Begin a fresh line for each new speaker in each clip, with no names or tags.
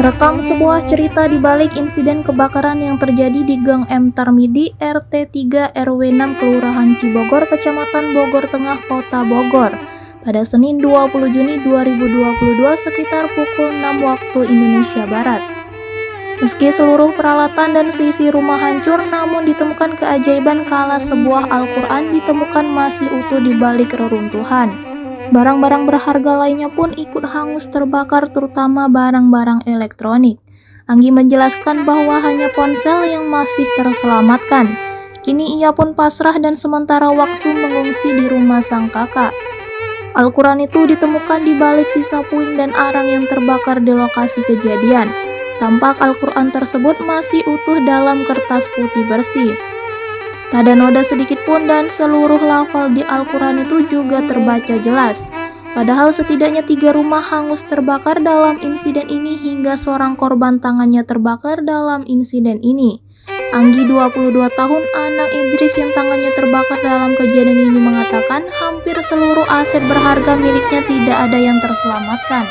Rekam sebuah cerita di balik insiden kebakaran yang terjadi di Gang M Tarmidi, RT 3 RW 6 Kelurahan Cibogor, Kecamatan Bogor Tengah, Kota Bogor, pada Senin 20 Juni 2022 sekitar pukul 6 waktu Indonesia Barat. Meski seluruh peralatan dan seisi rumah hancur, namun ditemukan keajaiban kala sebuah Al-Quran ditemukan masih utuh di balik reruntuhan. Barang-barang berharga lainnya pun ikut hangus terbakar, terutama barang-barang elektronik. Anggi menjelaskan bahwa hanya ponsel yang masih terselamatkan. Kini ia pun pasrah dan sementara waktu mengungsi di rumah sang kakak. Al-Quran itu ditemukan di balik sisa puing dan arang yang terbakar di lokasi kejadian. Tampak Al-Quran tersebut masih utuh dalam kertas putih bersih. Tak ada noda sedikit pun dan seluruh lafal di Al-Quran itu juga terbaca jelas. Padahal setidaknya 3 rumah hangus terbakar dalam insiden ini hingga seorang korban tangannya terbakar dalam insiden ini. Anggi 22 tahun, anak Idris yang tangannya terbakar dalam kejadian ini mengatakan hampir seluruh aset berharga miliknya tidak ada yang terselamatkan.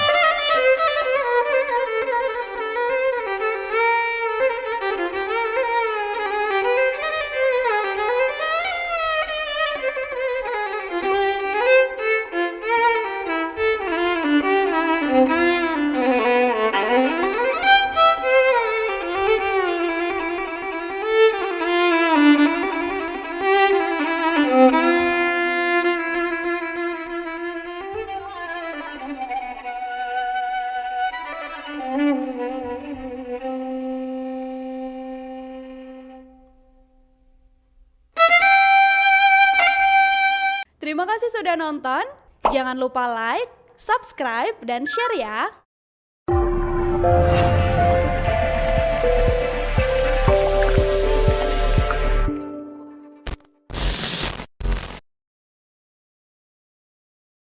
Terima kasih sudah nonton. Jangan lupa like, subscribe, dan share ya.